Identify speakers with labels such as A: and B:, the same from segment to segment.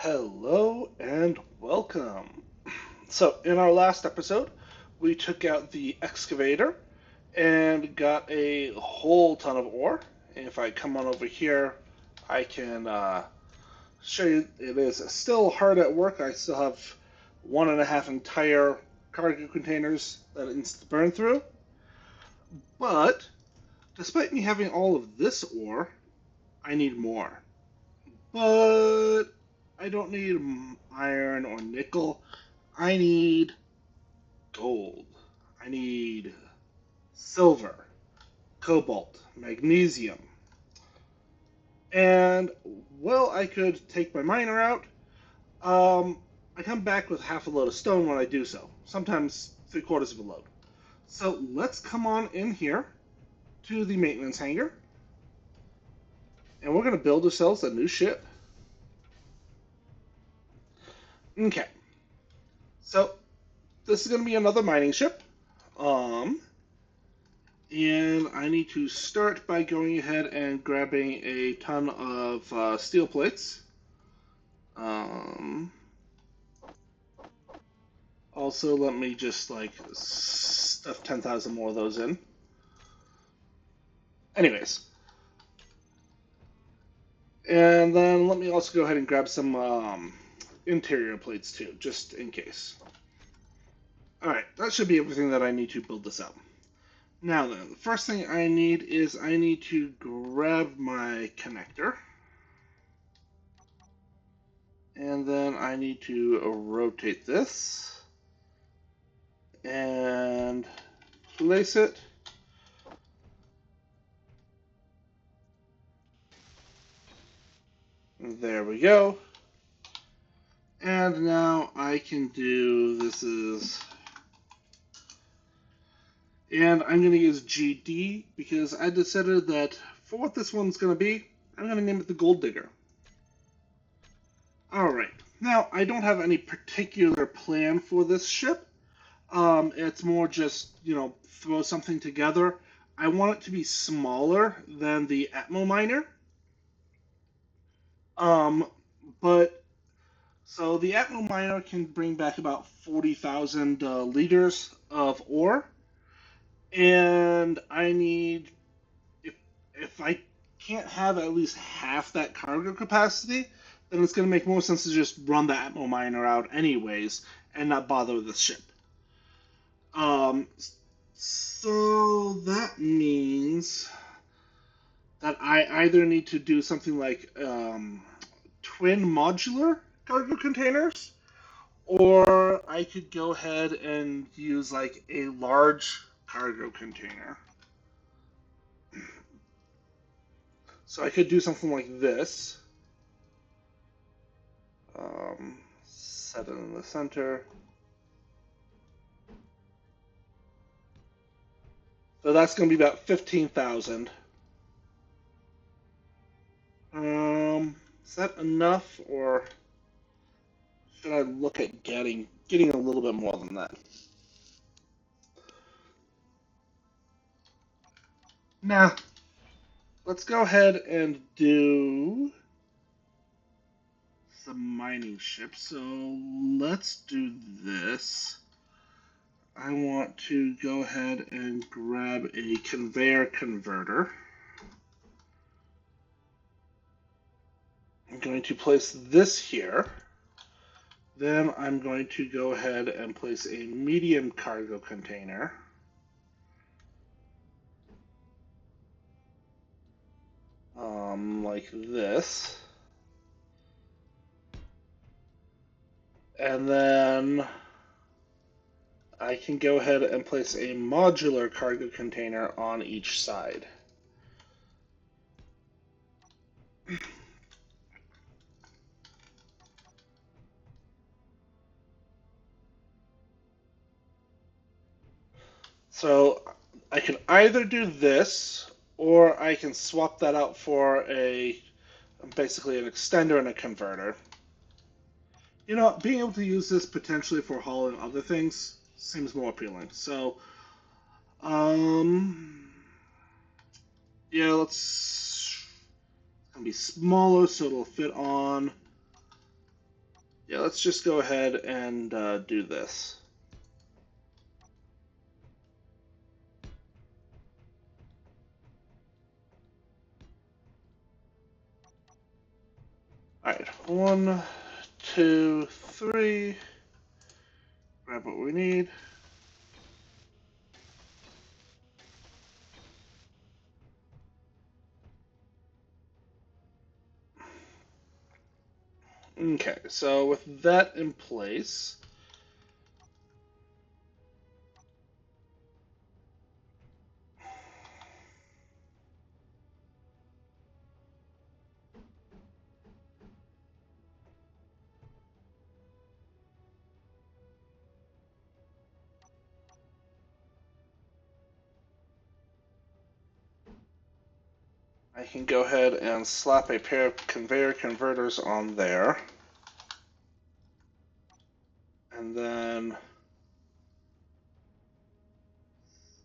A: Hello and welcome. So, in our last episode, we took out the excavator and got a whole ton of ore. If I come on over here, I can show you it is still hard at work. I still have 1.5 entire cargo containers that it needs to burn through. But despite me having all of this ore, I need more. But I don't need iron or nickel. I need gold. I need silver, cobalt, magnesium. And, well, I could take my miner out. Um, I come back with half a load of stone when I do so, sometimes three-quarters of a load. So let's come on in here to the maintenance hangar, and we're going to build ourselves a new ship. Okay, so this is going to be another mining ship. Um, And I need to start by going ahead and grabbing a ton of steel plates. Um, Also, let me just like stuff 10,000 more of those in. Anyways, and then let me also go ahead and grab some interior plates too, just in case. Alright, that should be everything that I need to build this up. Now then, the first thing I need is I need to grab my connector. And then I need to rotate this and place it. There we go. And now I can do and I'm going to use GD because I decided that for what this one's going to be, I'm going to name it the Gold Digger. Alright, now I don't have any particular plan for this ship. It's more just, throw something together. I want it to be smaller than the Atmo Miner. Um, but so the Atmo Miner can bring back about 40,000 liters of ore, and I need if I can't have at least half that cargo capacity, then it's going to make more sense to just run the Atmo Miner out anyways and not bother with the ship. Um, so that means that I either need to do something like twin modular cargo containers, or I could go ahead and use like a large cargo container. So I could do something like this. Set it in the center. So that's going to be about 15,000. Is that enough, or should I look at getting a little bit more than that? Nah. Let's go ahead and do some mining ships. So let's do this. I want to go ahead and grab a conveyor converter. I'm going to place this here. Then I'm going to go ahead and place a medium cargo container. Like this. And then I can go ahead and place a modular cargo container on each side. So I can either do this, or I can swap that out for basically an extender and a converter. Being able to use this potentially for hauling other things seems more appealing. So, yeah, it's gonna be smaller, so it'll fit on Yeah, let's just go ahead and do this. Alright, 1, 2, 3. Grab what we need. Okay, so with that in place, I can go ahead and slap a pair of conveyor converters on there. And then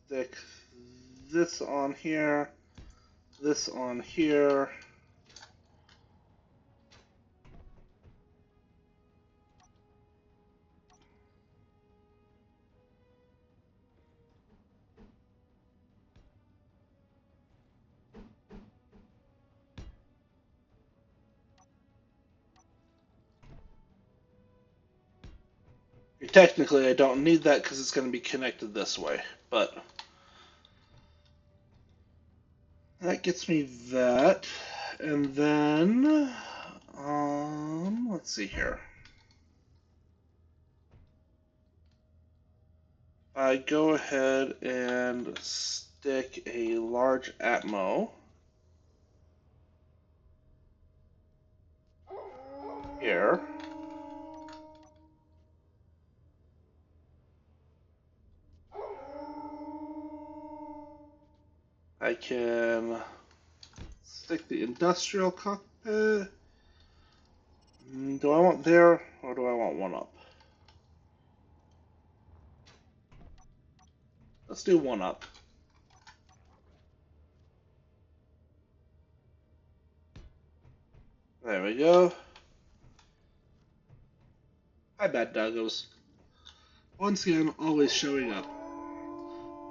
A: stick this on here, this on here. Technically, I don't need that because it's going to be connected this way, but that gets me that. And then, let's see here. I go ahead and stick a large Atmo here. I can stick the industrial cockpit. Do I want there or do I want one up? Let's do one up. There we go. Hi, bad doggos. Once again, always showing up.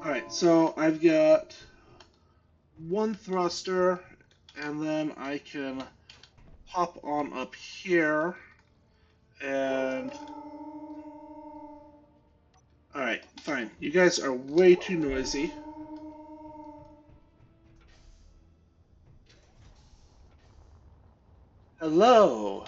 A: Alright, so I've got one thruster, and then I can pop on up here, and... Alright, fine. You guys are way too noisy. Hello!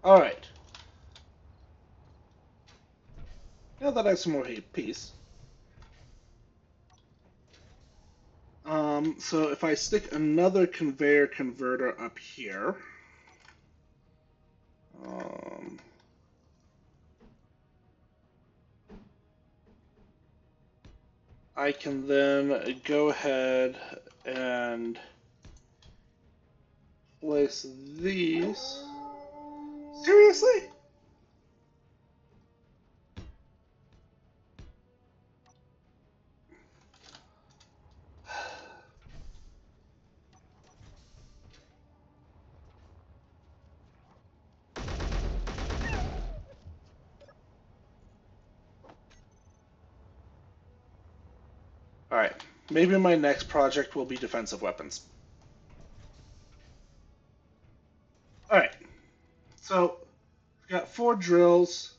A: Alright. Now that I have some more peace. So if I stick another conveyor converter up here, I can then go ahead and place these. Seriously? Alright, maybe my next project will be defensive weapons. Alright, so I've got 4 drills.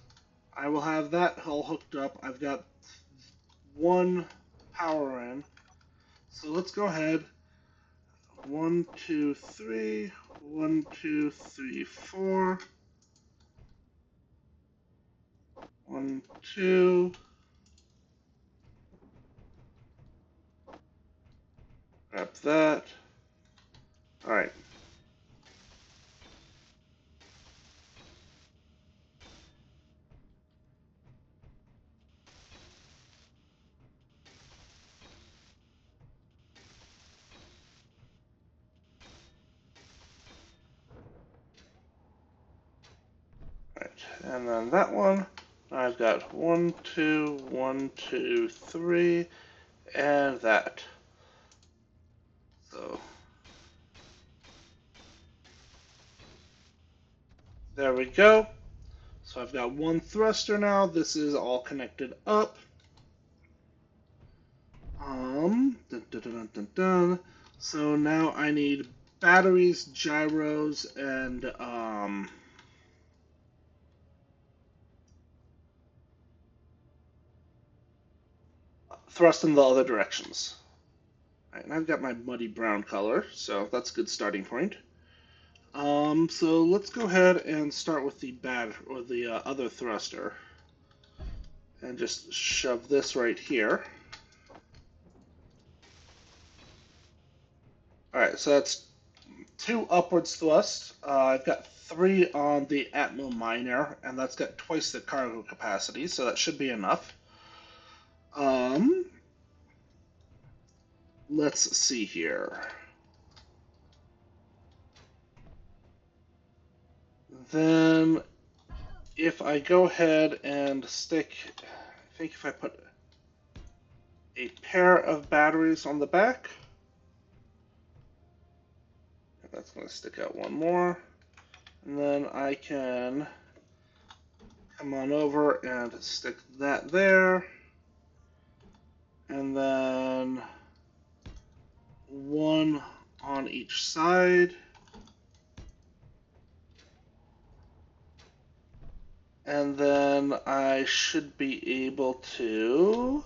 A: I will have that all hooked up. I've got 1 power in. So let's go ahead. 1, 2, 3. 1, 2, 3, 4. 1, 2. Grab that. Alright. Alright, and then that one. I've got 1, 2, 1, 2, 3, and that. So there we go. So I've got one thruster now. This is all connected up. Dun, dun, dun, dun, dun. So now I need batteries, gyros, and thrust in the other directions. All right, and I've got my muddy brown color, so that's a good starting point. So let's go ahead and start with the other thruster, and just shove this right here. All right, so that's 2 upwards thrust. I've got 3 on the Atmo Miner, and that's got twice the cargo capacity, so that should be enough. Um, let's see here. Then, if I go ahead and stick, I think if I put a pair of batteries on the back, that's going to stick out one more, and then I can come on over and stick that there, and then one on each side. And then I should be able to...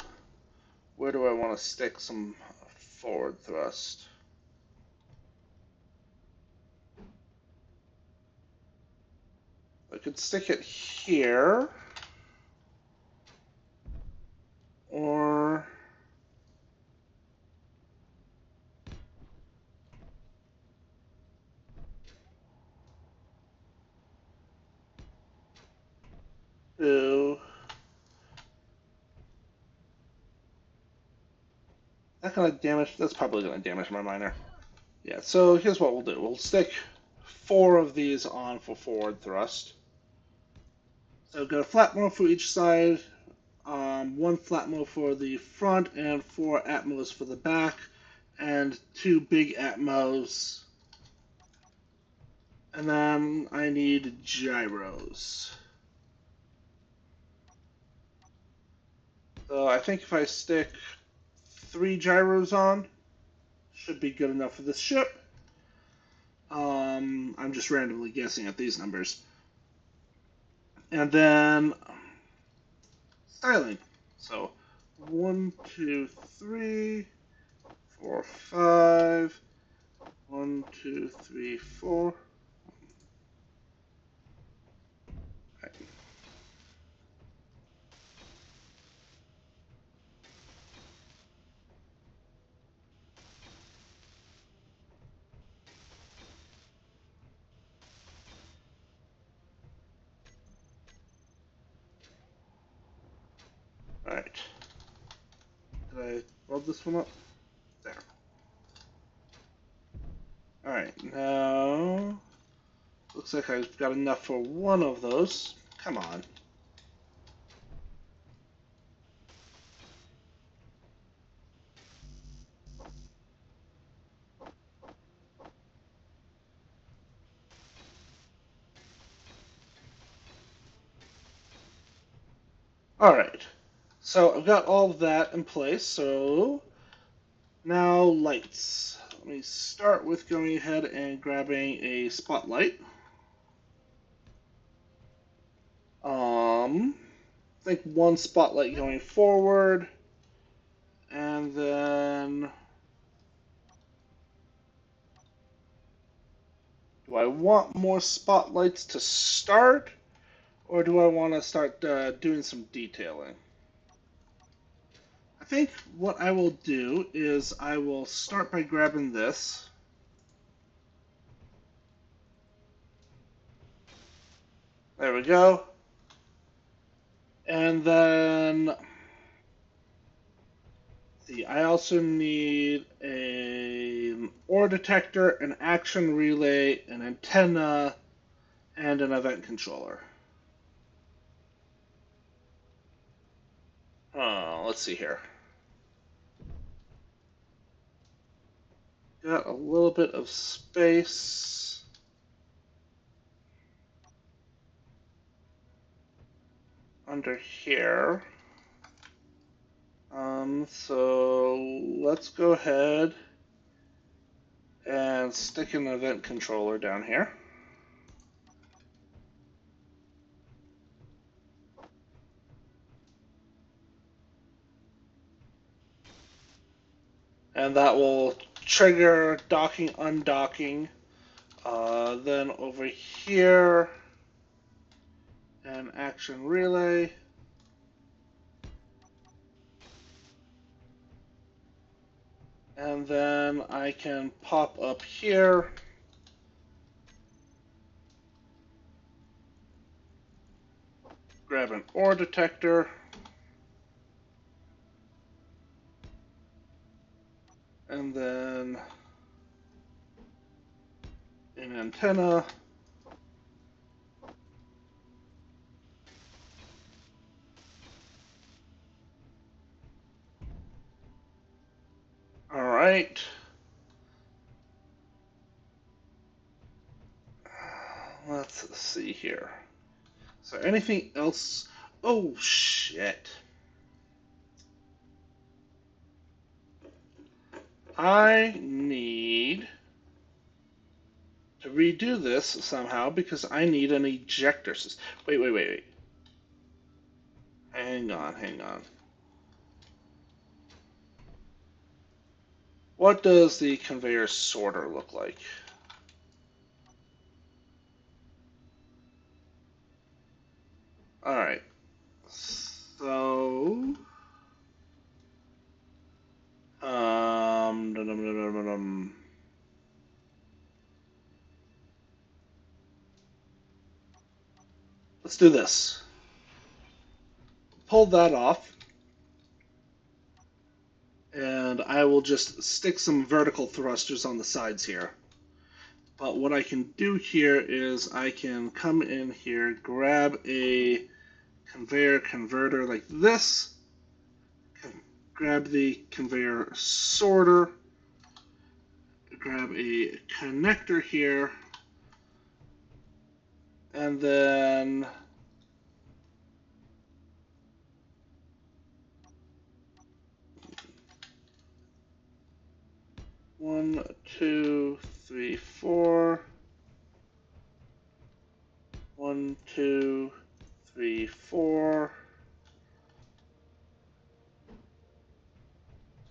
A: Where do I want to stick some forward thrust? I could stick it here, or... do... That gonna damage... That's probably gonna damage my miner. Yeah, so here's what we'll do. We'll stick 4 of these on for forward thrust. So get a flat mode for each side, 1 flat mode for the front, and 4 atmos for the back, and 2 big atmos. And then I need gyros. So I think if I stick 3 gyros on, should be good enough for this ship. I'm just randomly guessing at these numbers. And then styling. So 1, 2, 3, 4, 5. 1, 2, 3, 4. Alright. Did I load this one up? There. Alright, now... Looks like I've got enough for one of those. Come on. Alright. So I've got all of that in place, so now lights. Let me start with going ahead and grabbing a spotlight. I think 1 spotlight going forward, and then do I want more spotlights to start, or do I want to start doing some detailing? I think what I will do is I will start by grabbing this. There we go. And then, see, I also need an ore detector, an action relay, an antenna, and an event controller. Let's see here. Got a little bit of space. Under here. So let's go ahead and stick an event controller down here. And that will trigger docking, undocking. Then over here, an action relay. And then I can pop up here. Grab an ore detector. And then an antenna. All right. Let's see here. So anything else? Oh, shit. I need to redo this somehow because I need an ejector system. Wait. Hang on. What does the conveyor sorter look like? Alright. So... Let's do this. Pull that off. And I will just stick some vertical thrusters on the sides here. But what I can do here is I can come in here, grab a conveyor converter like this, grab the conveyor sorter, grab a connector here, and then one, two, three, four. 1, 2, 3, 4.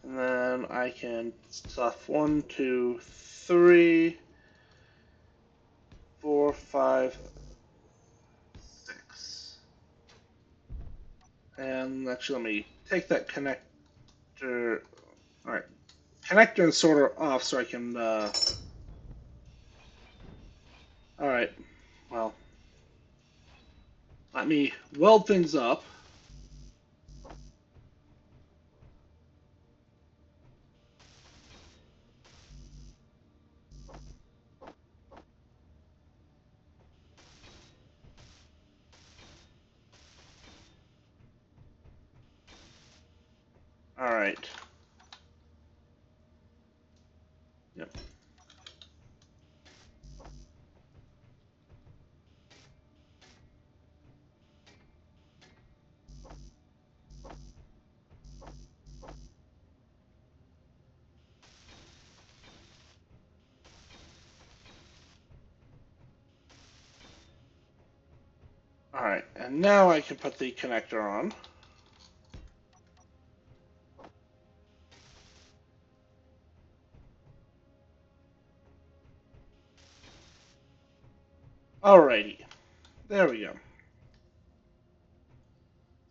A: And then I can stuff 1, 2, 3, 4, 5, 6. And actually, let me take that connector. Alright. Connector and sorter off so I can. Alright. Well, let me weld things up. Alright. Yep. Alright, and now I can put the connector on. Alrighty. There we go.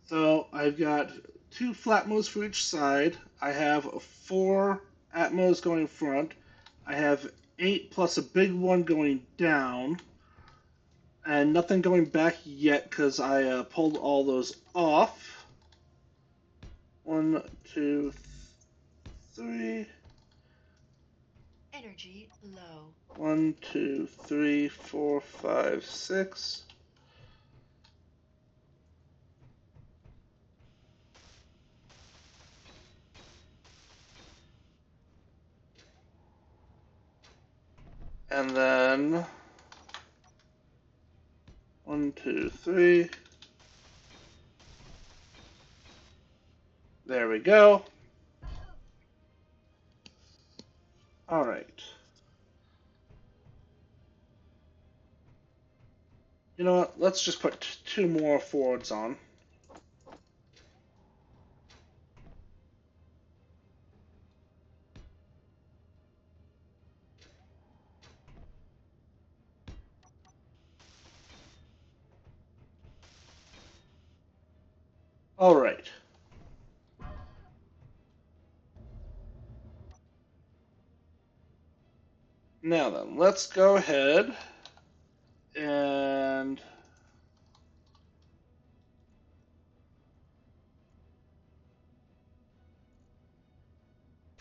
A: So I've got 2 flatmos for each side. I have 4 atmos going front. I have 8 plus a big one going down. And nothing going back yet because I pulled all those off. 1, 2, 3.
B: Energy low.
A: 1, 2, 3, 4, 5, 6. And then 1, 2, 3. There we go. All right. You know what? Let's just put 2 more forwards on. All right. Now then, let's go ahead and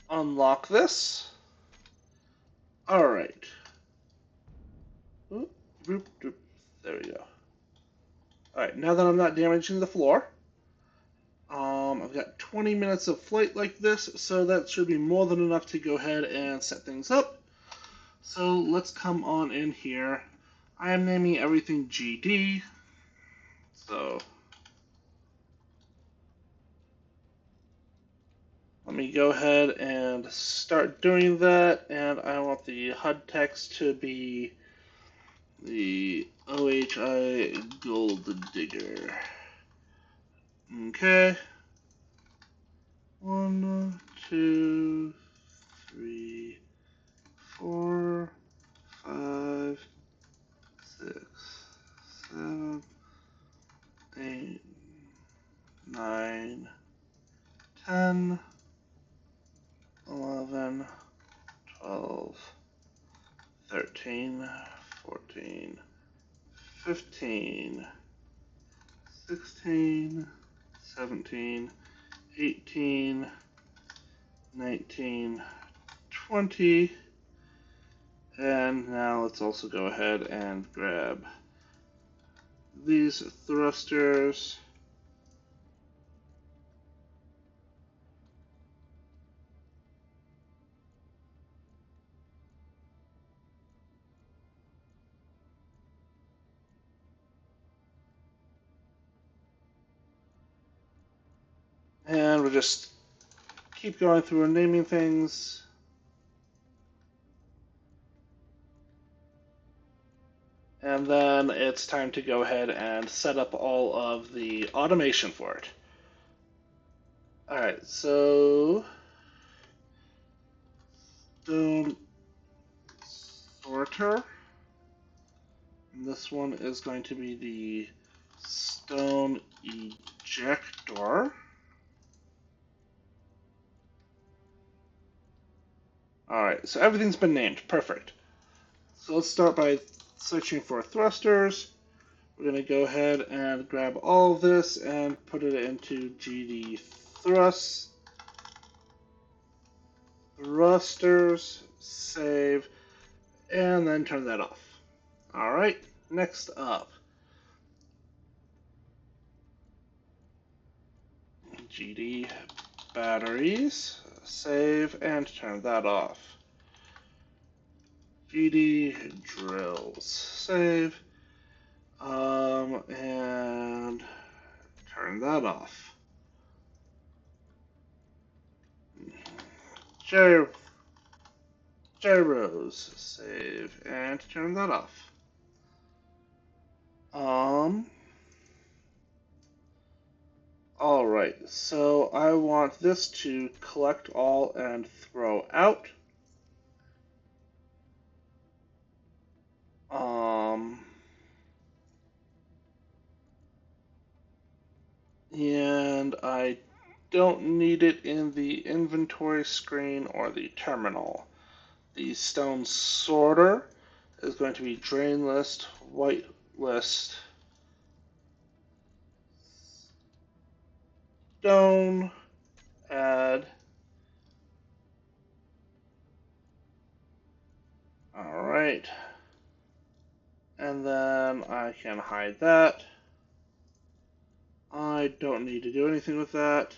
A: unlock this. All right. Oop, doop, doop. There we go. All right, now that I'm not damaging the floor, I've got 20 minutes of flight like this, so that should be more than enough to go ahead and set things up. So let's come on in here. I am naming everything GD. So let me go ahead and start doing that, and I want the HUD text to be the OHI Gold Digger. Okay. 1, 2, 3, 4, 5, 6, 7, 8, 9, 10, 11, 12, 13, 14, 15, 16, 17, 18, 19, 20, and now let's also go ahead and grab these thrusters. And we'll just keep going through and naming things. And then it's time to go ahead and set up all of the automation for it. Alright, so stone sorter. And this one is going to be the stone ejector. Alright, so everything's been named. Perfect. So let's start by searching for thrusters. We're going to go ahead and grab all of this and put it into GD thrusters, save, and then turn that off. Alright, next up. GD batteries, save, and turn that off. GD drills, save, and turn that off. Gyros, save, and turn that off. Alright, so I want this to collect all and throw out. And I don't need it in the inventory screen or the terminal. The stone sorter is going to be drain list, white list, stone, add. Alright. And then I can hide that. I don't need to do anything with that.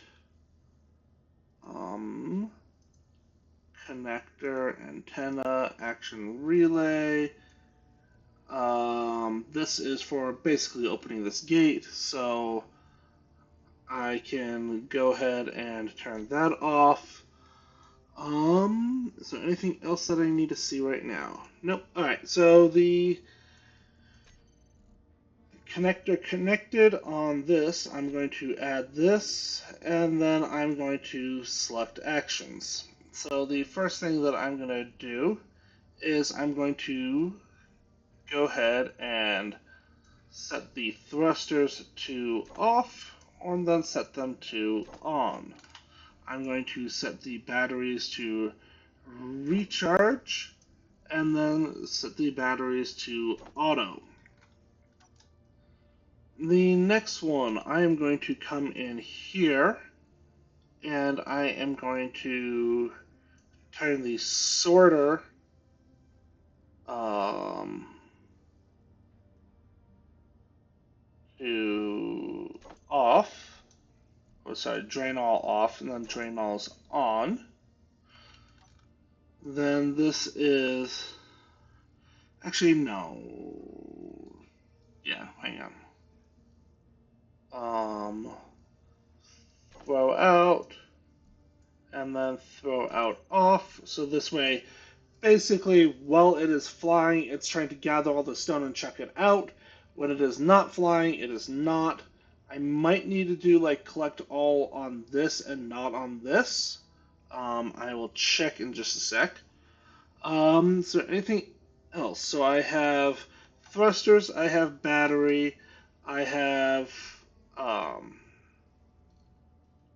A: connector, antenna, action relay. This is for basically opening this gate, so I can go ahead and turn that off. Is there anything else that I need to see right now? Nope. Alright, so the connector connected on this, I'm going to add this, and then I'm going to select actions. So the first thing that I'm going to do is I'm going to go ahead and set the thrusters to off, and then set them to on. I'm going to set the batteries to recharge, and then set the batteries to auto. The next one, I am going to come in here, and I am going to turn the sorter to off. Oh, sorry, drain all off, and then drain all's on. Then this is actually no. Yeah, hang on. Throw out, and then throw out off. So this way, basically, while it is flying, it's trying to gather all the stone and chuck it out. When it is not flying, it is not. I might need to do like collect all on this and not on this. I will check in just a sec. Is there anything else? So I have thrusters, I have battery, I have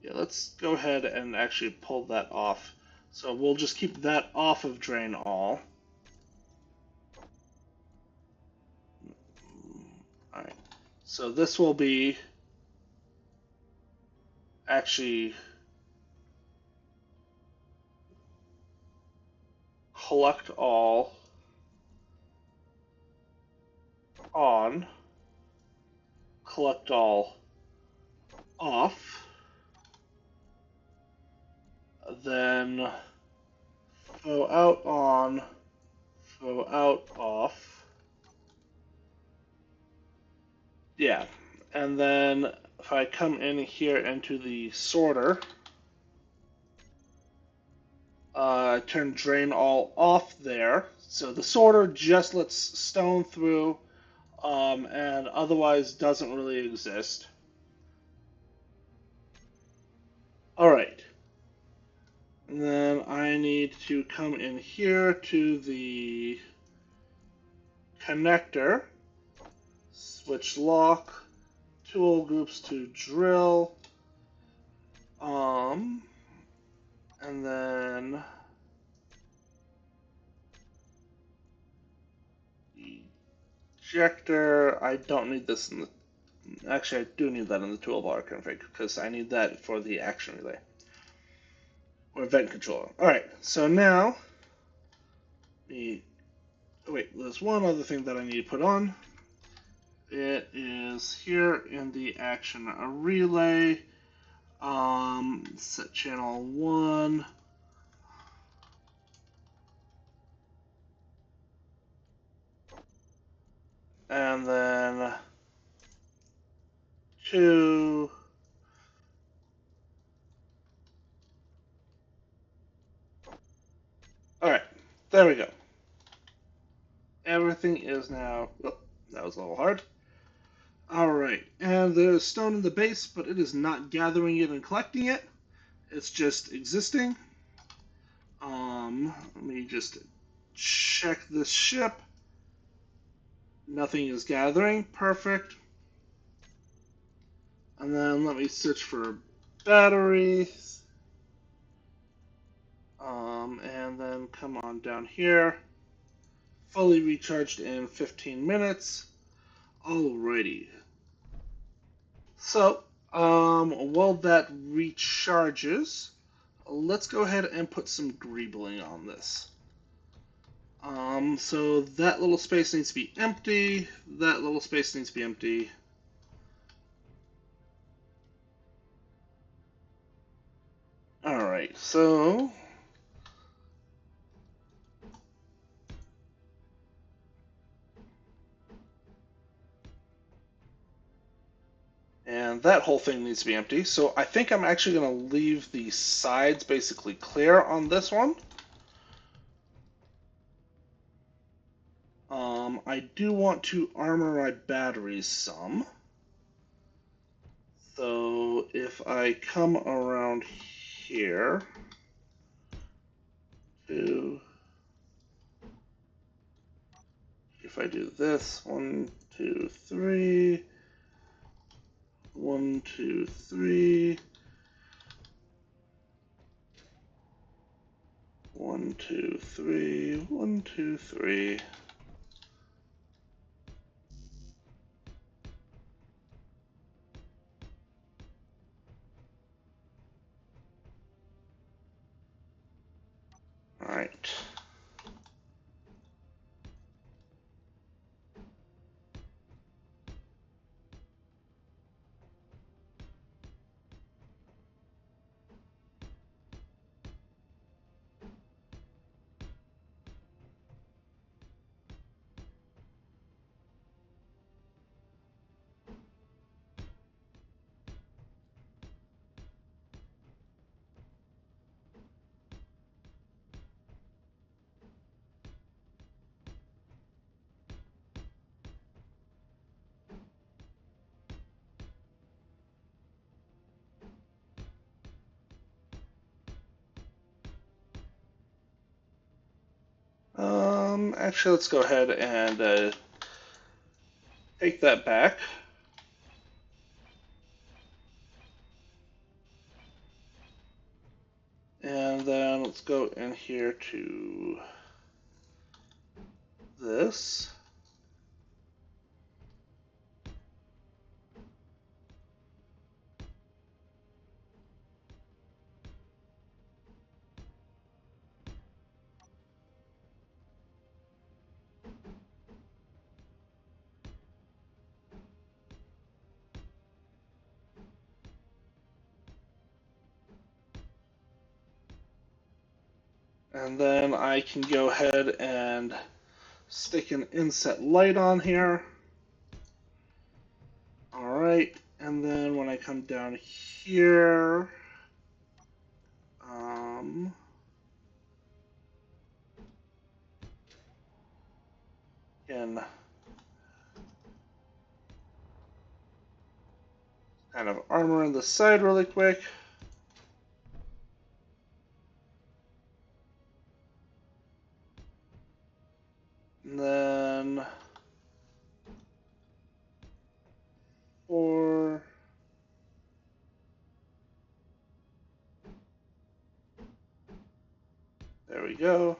A: yeah, let's go ahead and actually pull that off. So we'll just keep that off of drain all. Alright, so this will be actually collect all on, collect all off, then throw out on, throw out off. Yeah, and then if I come in here into the sorter, turn drain all off there. So the sorter just lets stone through, and otherwise doesn't really exist. Alright. And then I need to come in here to the connector, switch lock, tool groups to drill, and then ejector. I don't need this in the. Actually, I do need that in the toolbar config because I need that for the action relay or event controller. All right, so now the. Oh wait, there's one other thing that I need to put on. It is here in the action relay. Set channel 1. And then 2. Alright, there we go. Everything is now. Oh, that was a little hard. Alright, and there's stone in the base, but it is not gathering it and collecting it. It's just existing. Let me just check this ship. Nothing is gathering. Perfect. And then let me search for batteries. And then come on down here. Fully recharged in 15 minutes. Alrighty. So, while that recharges, let's go ahead and put some greebling on this. So that little space needs to be empty. That little space needs to be empty. Alright, so And that whole thing needs to be empty. So I think I'm actually going to leave the sides basically clear on this one. I do want to armor my batteries some. So if I come around here to, if I do this, 1, 2, 3, 1, 2, 3, 1, 2, 3, 1, 2, 3. All right. Actually, let's go ahead and take that back. And then let's go in here to this. And then I can go ahead and stick an inset light on here. Alright, and then when I come down here, can kind of armor in the side really quick. And then 4. There we go.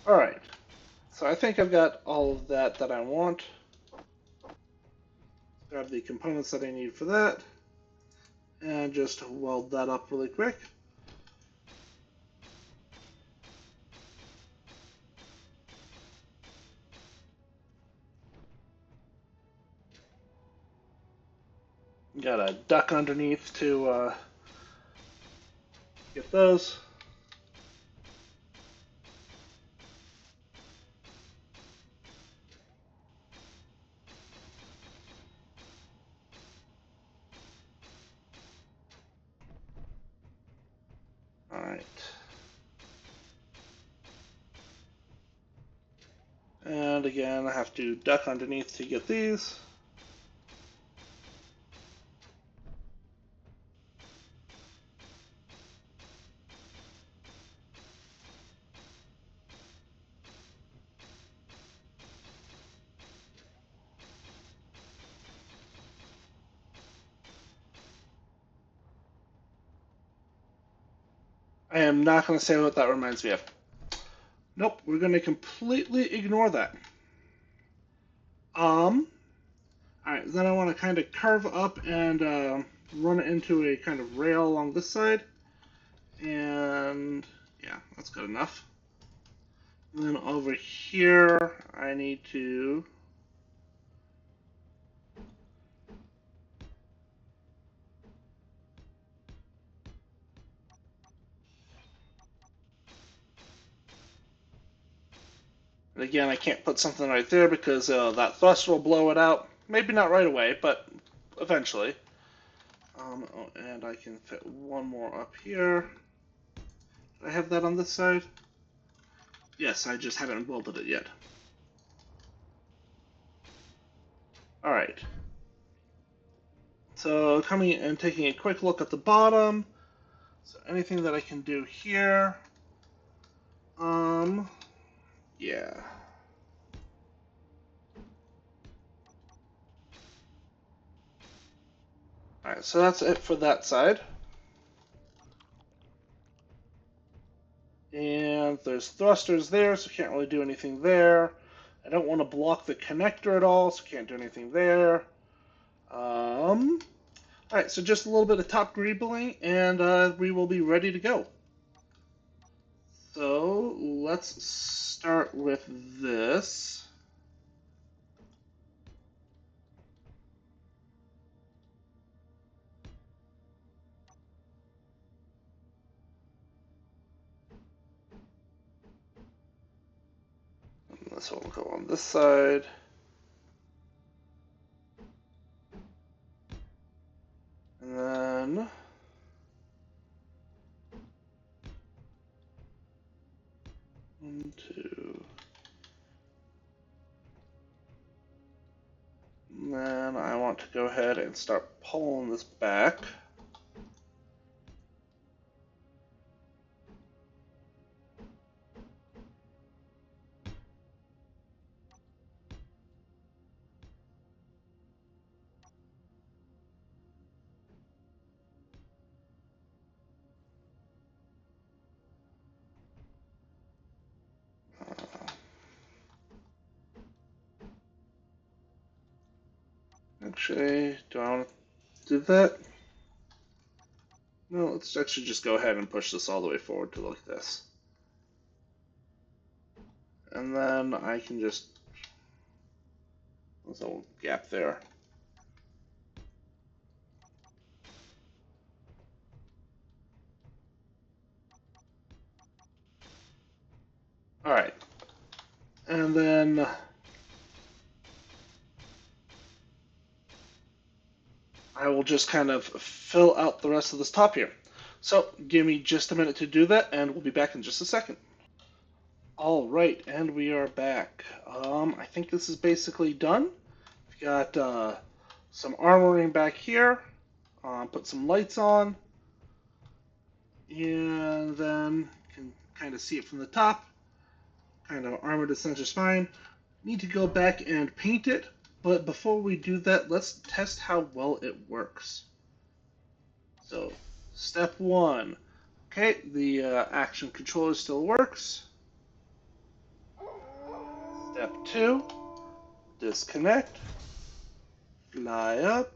A: Alright, so I think I've got all of that I want. Grab the components that I need for that, and just weld that up really quick. Got a duck underneath to get those. Alright. And again, I have to duck underneath to get these. I am not going to say what that reminds me of. Nope, we're going to completely ignore that. All right, then I want to kind of curve up and run it into a kind of rail along this side. And yeah, that's good enough. And then over here, I need to and again, I can't put something right there because that thruster will blow it out. Maybe not right away, but eventually. Oh, and I can fit one more up here. Do I have that on this side? Yes, I just haven't welded it yet. Alright. So coming and taking a quick look at the bottom. So anything that I can do here. Yeah. Alright, so that's it for that side. And there's thrusters there, so can't really do anything there. I don't want to block the connector at all, so can't do anything there. Alright, so just a little bit of top greebling, and we will be ready to go. So let's start with this. This one will go on this side. And then one, two. And then I want to go ahead and start pulling this back. Actually, do I want to do that? No, let's actually just go ahead and push this all the way forward to like this. And then I can just, there's a little gap there. Alright. And then I will just kind of fill out the rest of this top here. So give me just a minute to do that, and we'll be back in just a second. All right, and we are back. I think this is basically done. We've got some armoring back here. Put some lights on, and then you can kind of see it from the top. Kind of armored the center spine. Need to go back and paint it, but before we do that, let's test how well it works. So, step one. Okay, the action controller still works. Step two, disconnect, fly up,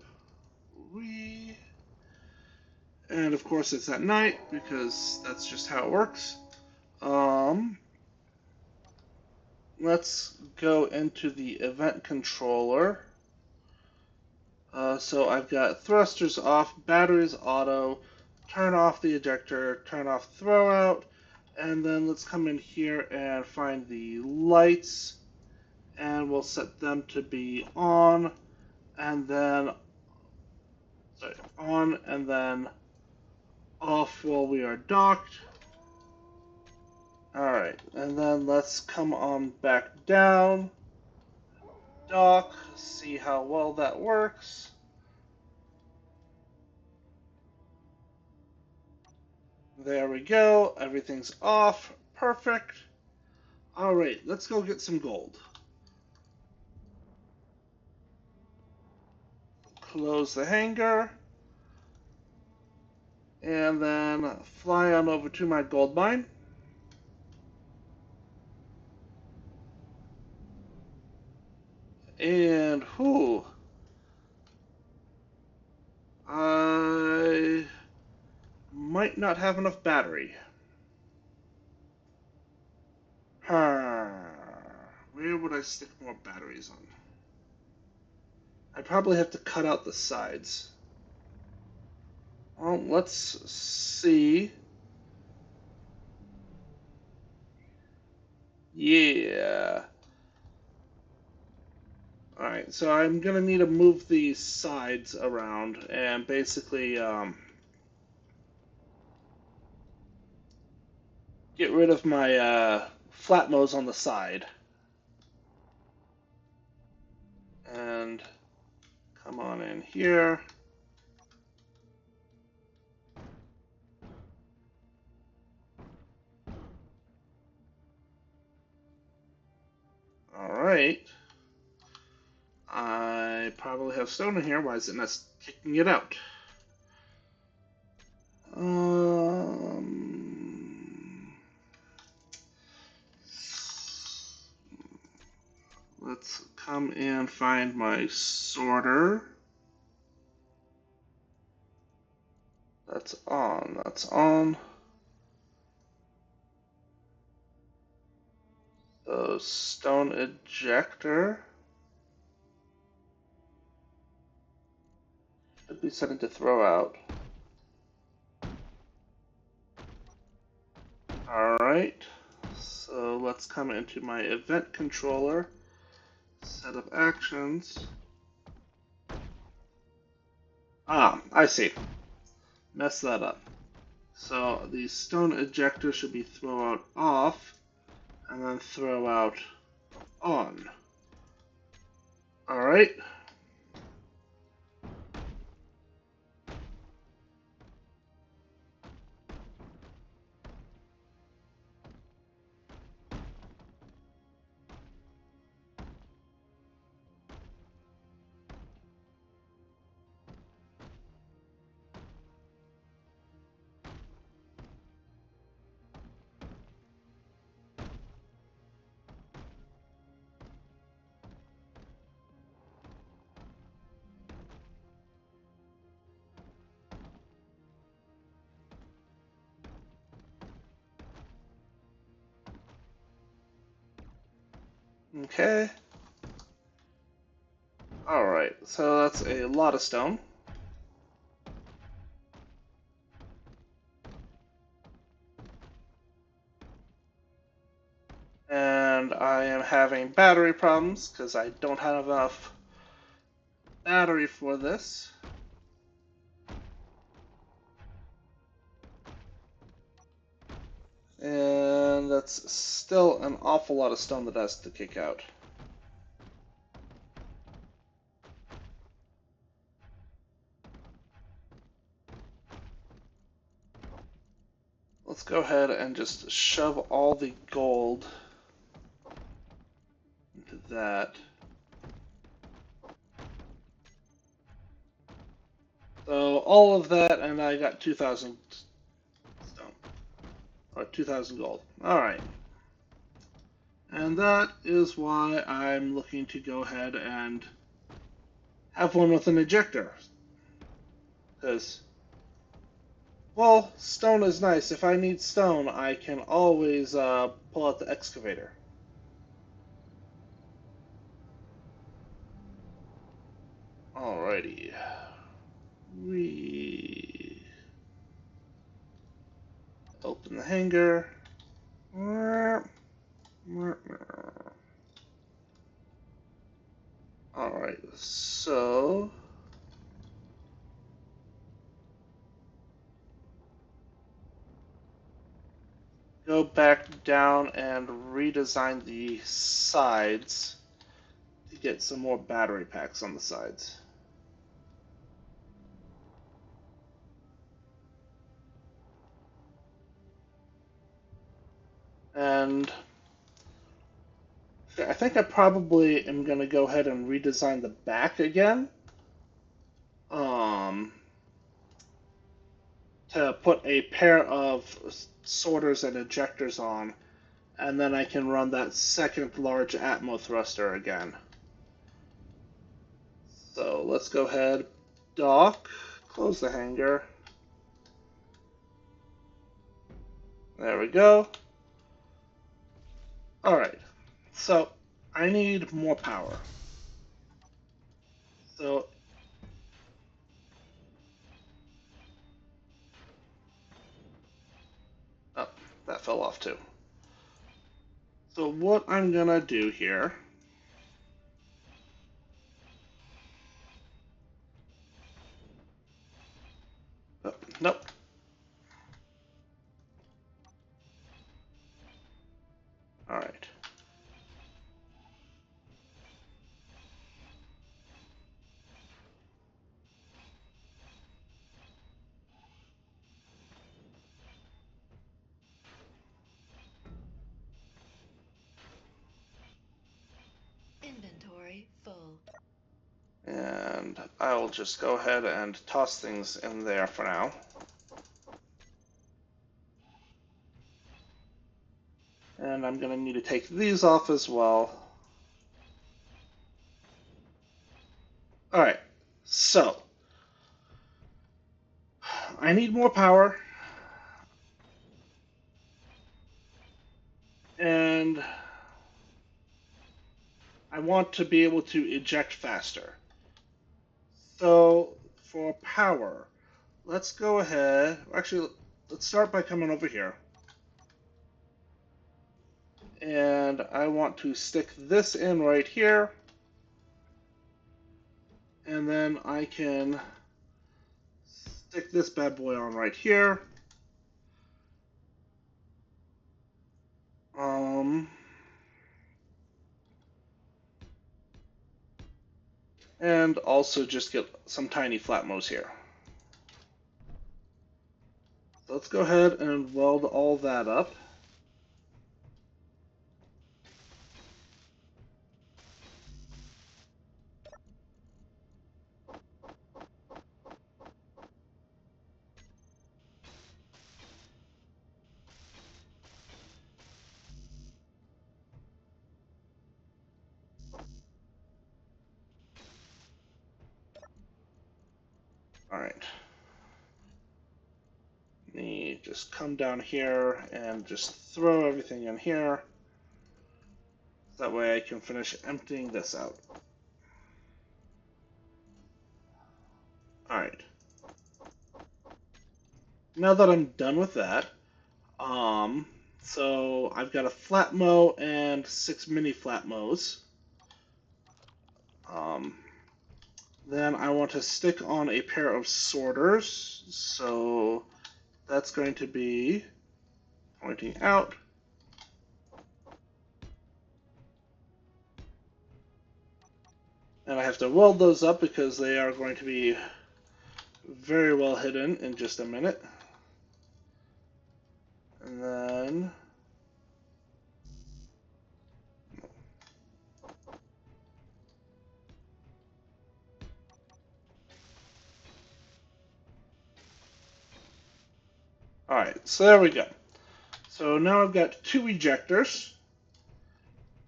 A: and of course it's at night because that's just how it works. Let's go into the event controller. So I've got thrusters off, batteries auto, turn off the ejector, turn off throw out, and then let's come in here and find the lights, and we'll set them to be on, and then on and then off while we are docked. Alright, and then let's come on back down, dock, see how well that works. There we go, everything's off, perfect. Alright, let's go get some gold. Close the hangar. and then fly on over to my gold mine. And whew, I might not have enough battery. Where would I stick more batteries on? I probably have to cut out the sides. Well, let's see. Yeah. Alright, so I'm gonna need to move these sides around and basically get rid of my flat nose on the side. And come on in here. Alright. I probably have stone in here. Why is it not kicking it out? Let's come and find my sorter. That's on. That's on. So stone ejector should be setting to throw out. Alright, so let's come into my event controller, set of actions. Ah, I see. Mess that up. So the stone ejector should be throw out off, and then throw out on. Alright. Okay. Alright, so that's a lot of stone. And I am having battery problems because I don't have enough battery for this. And that's still an awful lot of stone that has to kick out. Let's go ahead and just shove all the gold into that. So all of that, and I got 2,000 stone. Or 2,000 gold. Alright. And that is why I'm looking to go ahead and have one with an ejector. Because, well, stone is nice. If I need stone, I can always pull out the excavator. Alrighty. We open the hangar. Alright, so go back down and redesign the sides to get some more battery packs on the sides. And I think I probably am going to go ahead and redesign the back again. to put a pair of sorters and ejectors on, and then I can run that second large Atmo thruster again. So let's go ahead, dock, close the hangar. There we go. Alright, so I need more power. So oh, that fell off too. So what I'm gonna do here, oh, nope. Alright.
B: Inventory full.
A: And I'll just go ahead and toss things in there for now. And I'm going to need to take these off as well. Alright, so I need more power. And I want to be able to eject faster. So for power, let's go ahead. Actually, let's start by coming over here. And I want to stick this in right here. And then I can stick this bad boy on right here. And also just get some tiny flatmos here. So let's go ahead and weld all that up. Alright. Let me just come down here and just throw everything in here. That way I can finish emptying this out. Alright. Now that I'm done with that, so I've got a flatmo and 6 mini flatmos. Then I want to stick on a pair of sorters, so that's going to be pointing out. And I have to weld those up because they are going to be very well hidden in just a minute. And then alright, so there we go. So now I've got 2 ejectors.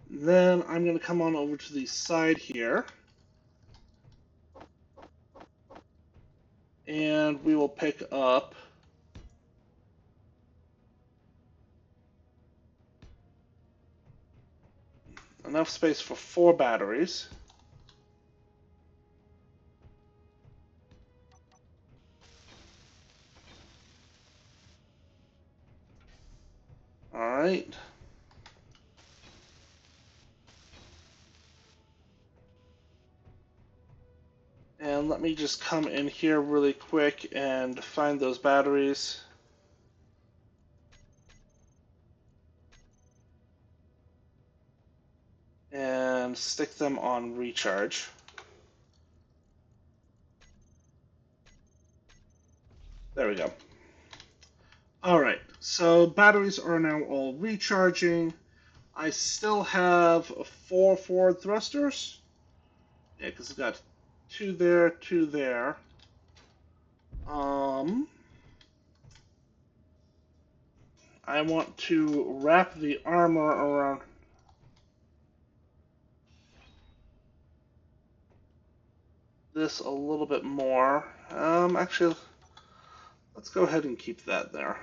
A: Then I'm going to come on over to the side here. And we will pick up enough space for 4 batteries. Alright. And let me just come in here really quick and find those batteries. And stick them on recharge. There we go. Alright, so batteries are now all recharging. I still have 4 forward thrusters. Yeah, because I've got 2 there, 2 there. I want to wrap the armor around this a little bit more. Actually, let's go ahead and keep that there.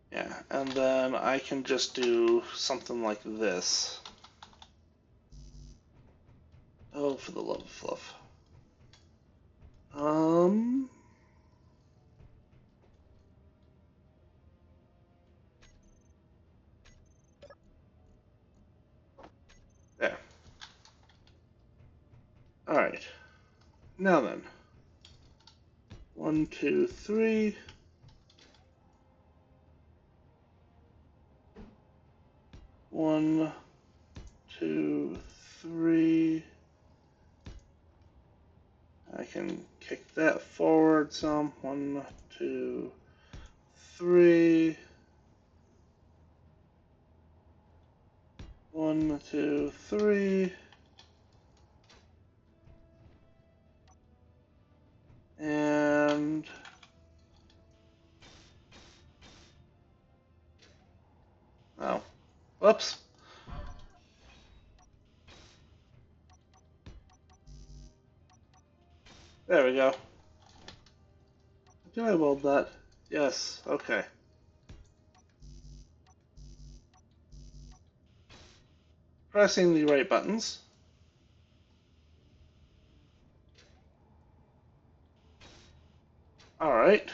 A: Yeah, and then I can just do something like this. Oh, for the love of fluff. There. Alright. Now then. 1, 2, 3. 1, 2, 3. I can kick that forward some. 1, 2, 3. 1, 2, 3. And oh, whoops. There we go. Did I weld that? Yes. Okay. Pressing the right buttons. All right.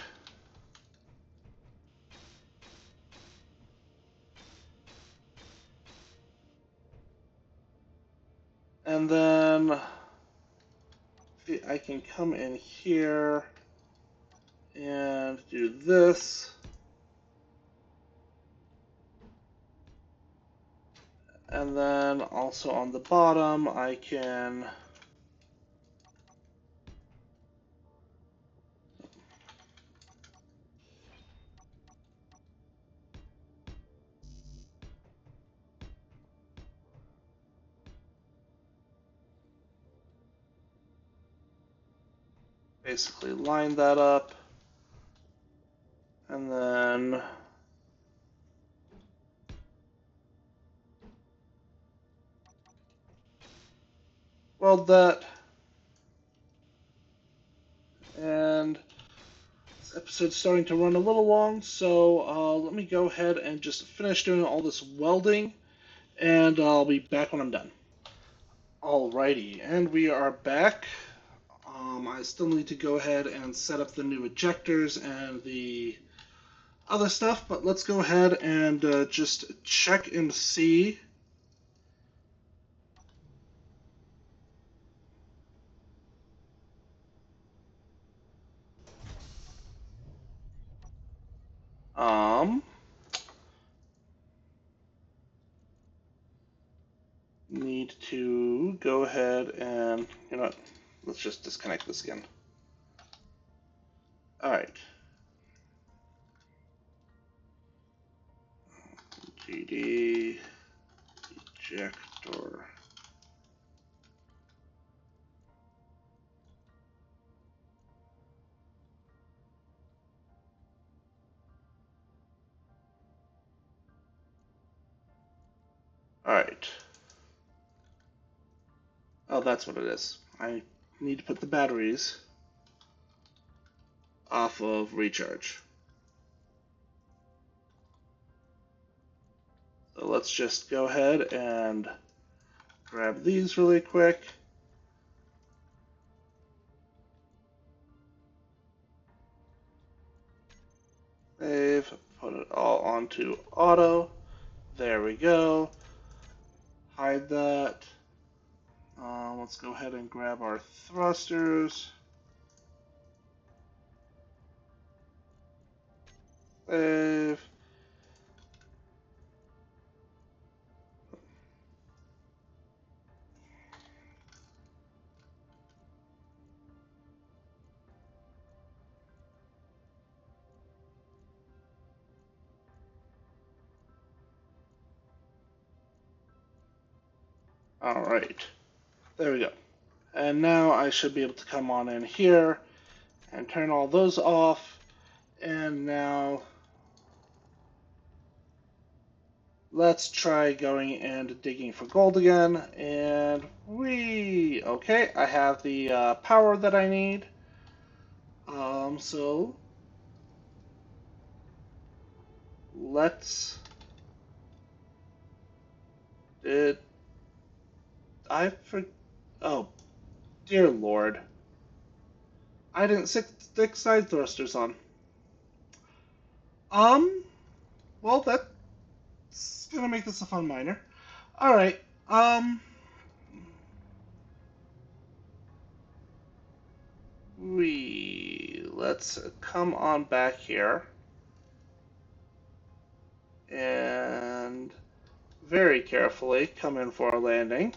A: And then I can come in here and do this. And then also on the bottom, I can basically line that up. And then weld that. And this episode's starting to run a little long, so let me go ahead and just finish doing all this welding, and I'll be back when I'm done. Alrighty, and we are back. I still need to go ahead and set up the new ejectors and the other stuff, but let's go ahead and just check and see. Um, Need to go ahead and, you know what, let's just disconnect this again. Alright. GD ejector. Alright. Oh, that's what it is. I need to put the batteries off of recharge. So let's just go ahead and grab these really quick. Save, put it all onto auto. There we go. Hide that. Let's go ahead and grab our thrusters. Save. Alright, there we go. And now I should be able to come on in here and turn all those off. And now let's try going and digging for gold again. And okay, I have the power that I need. So let's. Did I for? Oh, dear Lord! I didn't stick side thrusters on. Um. Well, that's gonna make this a fun miner. All right. Let's come on back here and very carefully come in for a landing.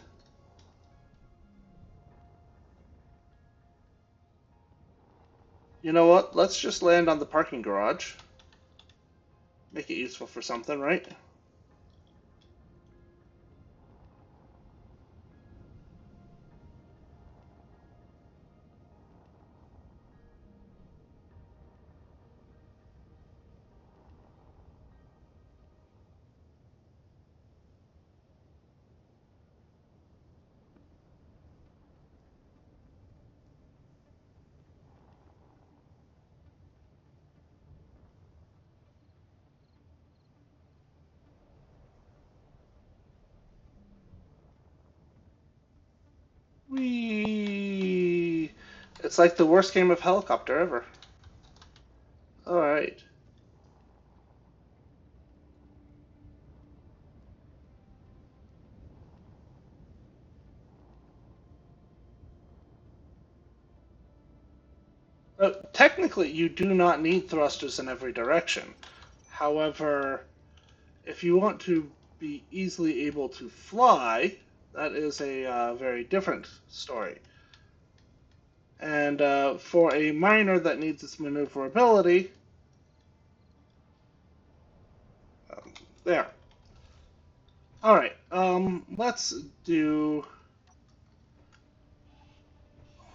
A: You know what? Let's just land on the parking garage. Make it useful for something, right? Whee! It's like the worst game of helicopter ever. Alright. Technically, you do not need thrusters in every direction. However, if you want to be easily able to fly, that is a very different story. And for a miner that needs its maneuverability, there. All right. Let's do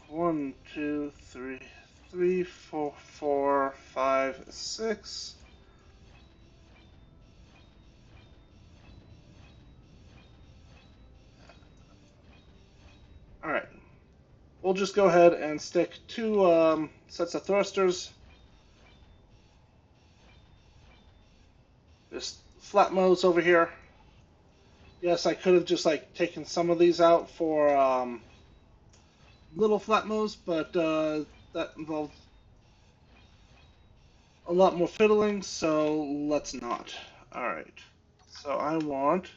A: 1, 2, 3, 3, 4, 4, 5, 6. All right. We'll just go ahead and stick two sets of thrusters. Just flat modes over here. Yes, I could have just like taken some of these out for little flat modes, but that involved a lot more fiddling, so let's not. All right. So I want.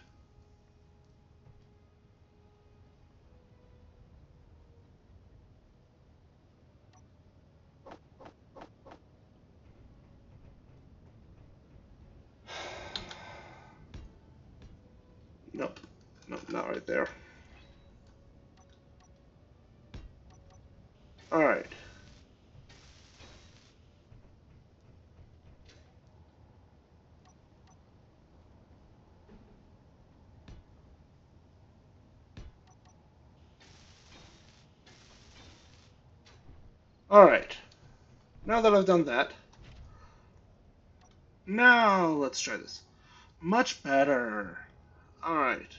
A: Nope. Nope, not right there. All right. All right. Now that I've done that, now let's try this. Much better. All right.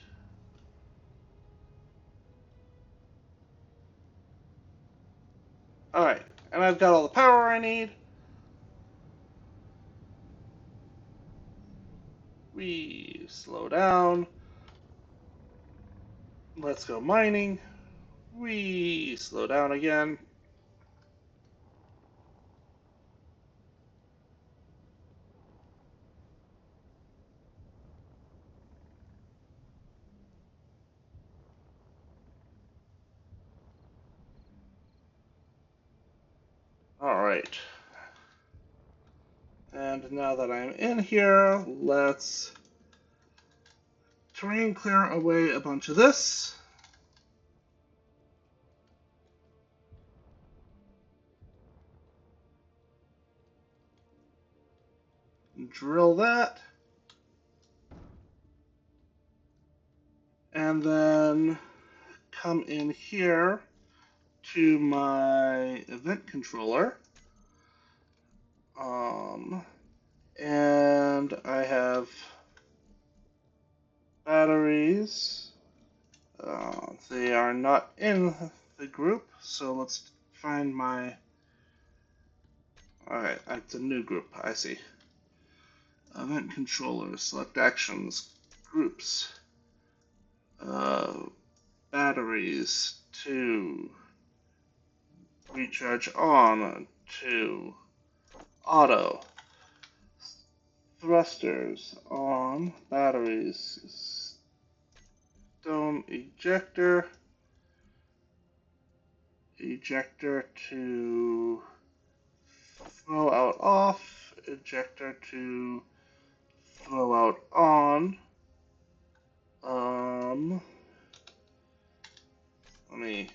A: All right. And I've got all the power I need. We slow down. Let's go mining. We slow down again. All right. And now that I'm in here, let's terrain clear away a bunch of this. Drill that. and then come in here to my event controller. And I have batteries. They are not in the group, so let's find my... Alright, it's a new group, I see. Event controller, select actions, groups, batteries, 2, recharge on, 2, auto, thrusters on, batteries, stone ejector, ejector to throw out off, ejector to throw out on. Let me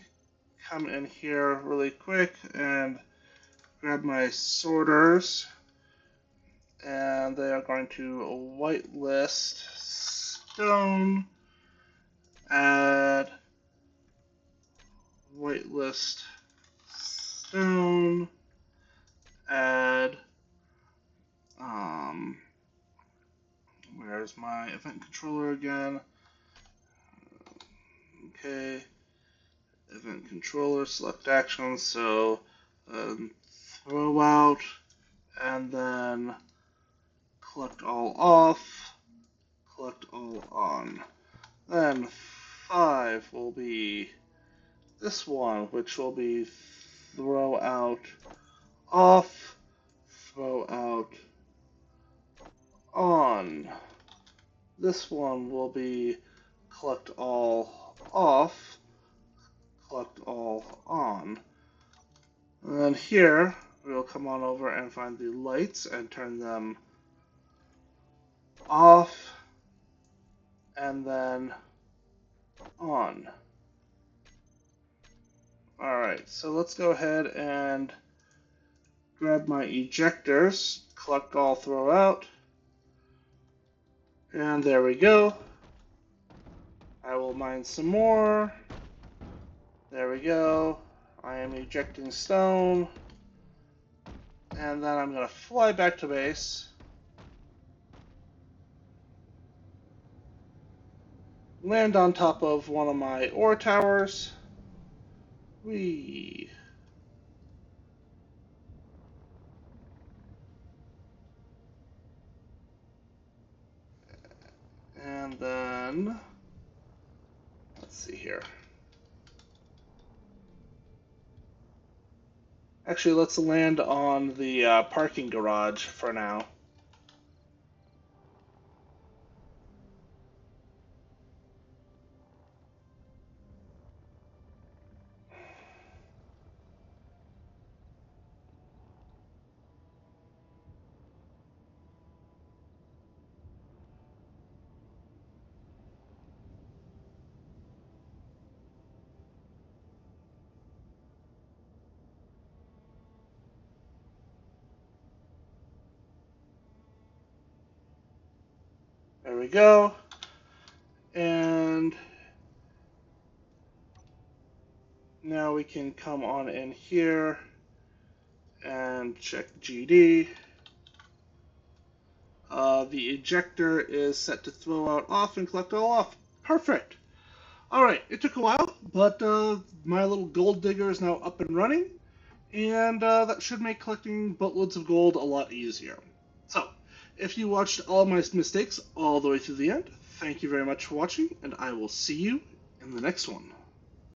A: come in here really quick and grab my sorters, and they are going to whitelist stone, add whitelist stone, add where's my event controller again? Okay, event controller, select actions, so throw out, and then collect all off, collect all on. Then 5 will be this one, which will be throw out off, throw out on. This one will be collect all off, collect all on. And then here, we'll come on over and find the lights and turn them off, and then on. Alright, so let's go ahead and grab my ejectors, collect all, throw out, and there we go. I will mine some more. There we go. I am ejecting stone, and then I'm going to fly back to base. Land on top of one of my ore towers. Whee! And then, let's see here. Actually, let's land on the parking garage for now. There we go. And now we can come on in here and check GD. The ejector is set to throw out off and collect all off. Perfect. Alright, it took a while, but my little gold digger is now up and running, and that should make collecting boatloads of gold a lot easier. So, if you watched all my mistakes all the way through the end, thank you very much for watching, and I will see you in the next one.